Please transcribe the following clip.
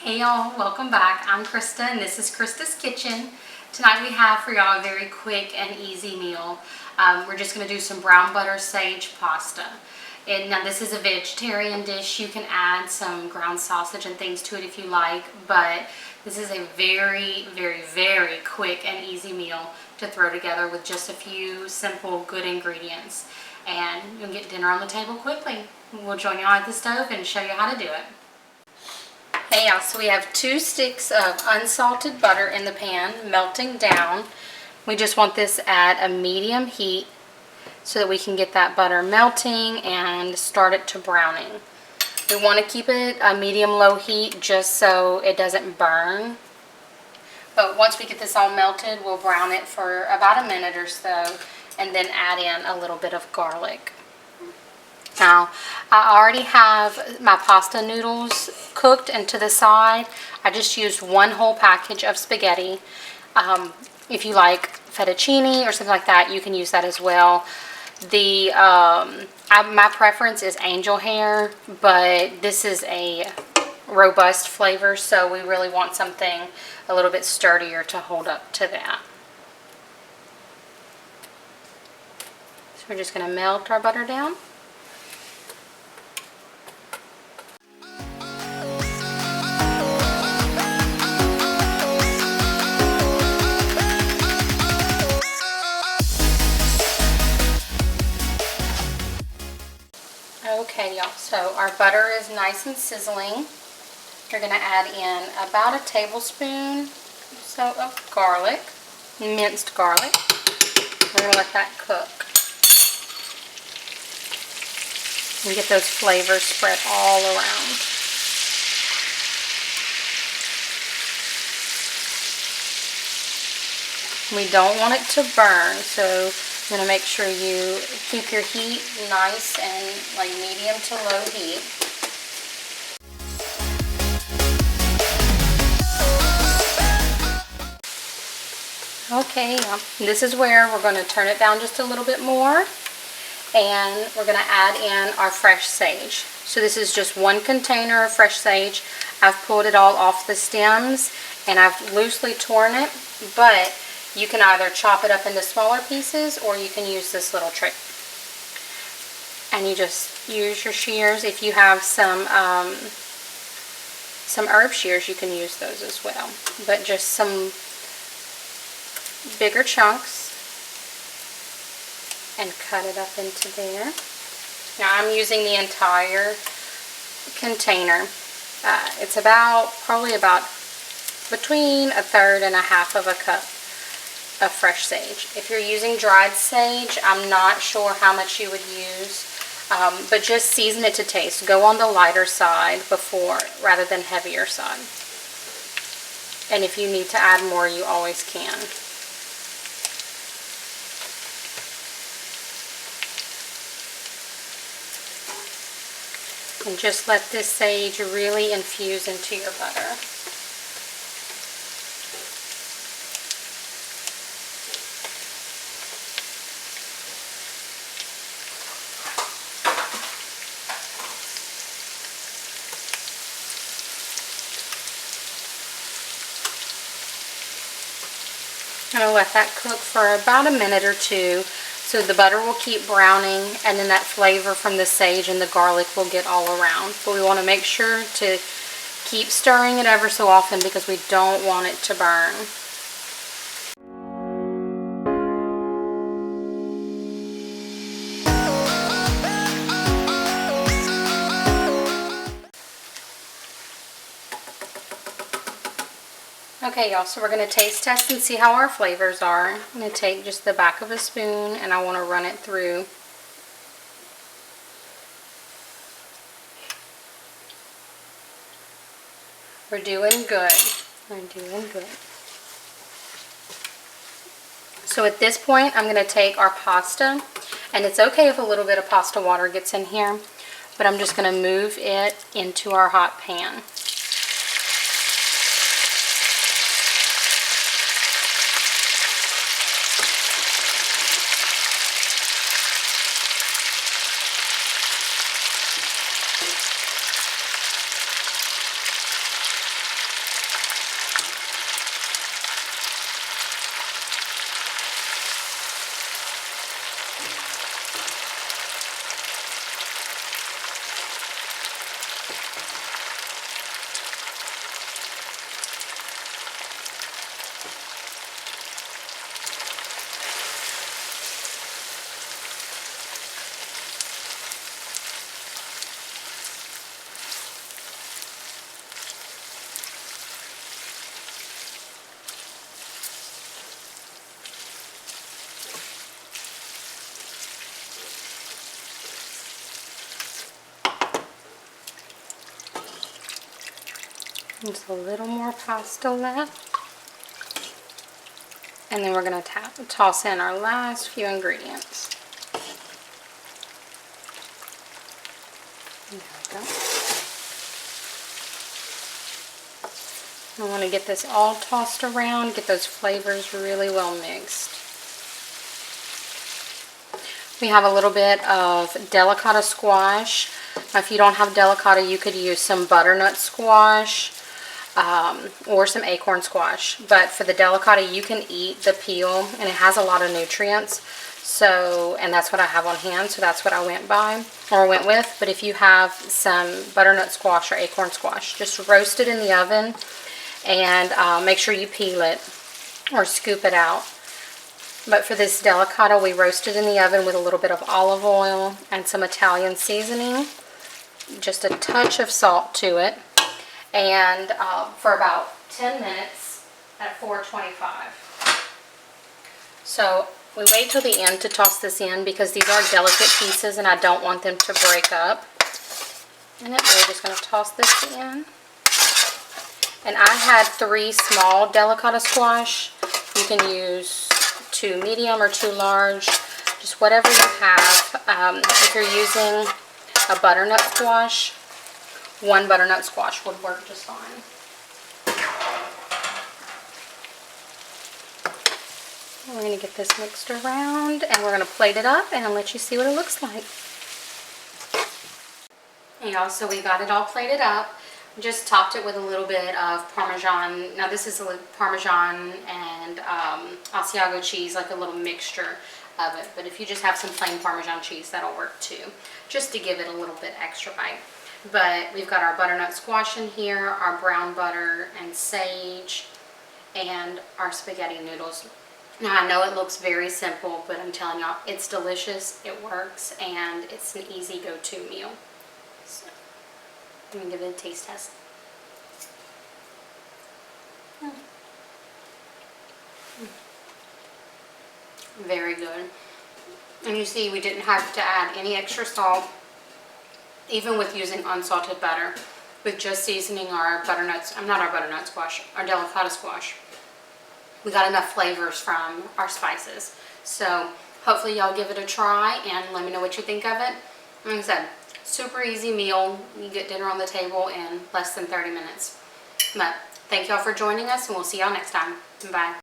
Hey y'all, welcome back. I'm Krista and this is Krista's Kitchen. Tonight we have for y'all a very quick and easy meal. We're just going to do some brown butter sage pasta. And now this is a vegetarian dish. You can add some ground sausage and things to it if you like, but this is a very, very, very quick and easy meal to throw together with just a few simple, good ingredients. And you'll get dinner on the table quickly. We'll join y'all at the stove and show you how to do it. Hey y'all, so we have 2 sticks of unsalted butter in the pan, melting down. We just want this at a medium heat so that we can get that butter melting and start it to browning. We want to keep it a medium-low heat just so it doesn't burn. But once we get this all melted, we'll brown it for about a minute or so and then add in a little bit of garlic. Now, I already have my pasta noodles cooked and to the side. I just used 1 whole package of spaghetti. If you like fettuccine or something like that, you can use that as well. My preference is angel hair, but this is a robust flavor, so we really want something a little bit sturdier to hold up to that. So we're just going to melt our butter down. Okay y'all, so our butter is nice and sizzling. We're going to add in about a tablespoon or so of garlic, minced garlic. We're going to let that cook and get those flavors spread all around. We don't want it to burn, so you're going to make sure you keep your heat nice and like medium to low heat. Okay, this is where we're going to turn it down just a little bit more, and we're going to add in our fresh sage. So this is just 1 container of fresh sage. I've pulled it all off the stems and I've loosely torn it, but you can either chop it up into smaller pieces or you can use this little trick. And you just use your shears. If you have some herb shears, you can use those as well. But just some bigger chunks and cut it up into there. Now I'm using the entire container. It's probably about between 1/3 and 1/2 of a cup of fresh sage. If you're using dried sage, I'm not sure how much you would use, but just season it to taste. Go on the lighter side rather than heavier side. And if you need to add more, you always can. And just let this sage really infuse into your butter. I'm going to let that cook for about a minute or 2 so the butter will keep browning, and then that flavor from the sage and the garlic will get all around. But we want to make sure to keep stirring it ever so often because we don't want it to burn. Okay y'all, so we're going to taste test and see how our flavors are. I'm going to take just the back of a spoon and I want to run it through. We're doing good. We're doing good. So at this point I'm going to take our pasta, and it's okay if a little bit of pasta water gets in here, but I'm just going to move it into our hot pan. Just a little more pasta left. And then we're going to toss in our last few ingredients. There we go. I want to get this all tossed around, get those flavors really well mixed. We have a little bit of delicata squash. If you don't have delicata, you could use some butternut squash or some acorn squash. But for the delicata, you can eat the peel, and it has a lot of nutrients. So, and that's what I have on hand, so that's what I went with. But if you have some butternut squash or acorn squash, just roast it in the oven, and make sure you peel it or scoop it out. But for this delicata, we roast it in the oven with a little bit of olive oil and some Italian seasoning, just a touch of salt to it, and for about 10 minutes at 425. So we wait till the end to toss this in because these are delicate pieces and I don't want them to break up. And then we're just going to toss this in. And I had 3 small delicata squash. You can use 2 medium or 2 large, just whatever you have. If you're using a butternut squash, 1 butternut squash would work just fine. We're going to get this mixed around, and we're going to plate it up and I'll let you see what it looks like. And also, we got it all plated up. Just topped it with a little bit of Parmesan. Now this is a Parmesan and Asiago cheese, like a little mixture of it. But if you just have some plain Parmesan cheese, that'll work too, just to give it a little bit extra bite. But we've got our butternut squash in here, our brown butter and sage, and our spaghetti noodles. Now I know it looks very simple, but I'm telling y'all, it's delicious, it works, and it's an easy go-to meal. So, let me give it a taste test. Very good. And you see, we didn't have to add any extra salt, even with using unsalted butter, with just seasoning our butternuts, not our butternut squash, our delicata squash. We got enough flavors from our spices. So hopefully y'all give it a try and let me know what you think of it. Like I said, super easy meal. You get dinner on the table in less than 30 minutes. But thank y'all for joining us, and we'll see y'all next time. Bye.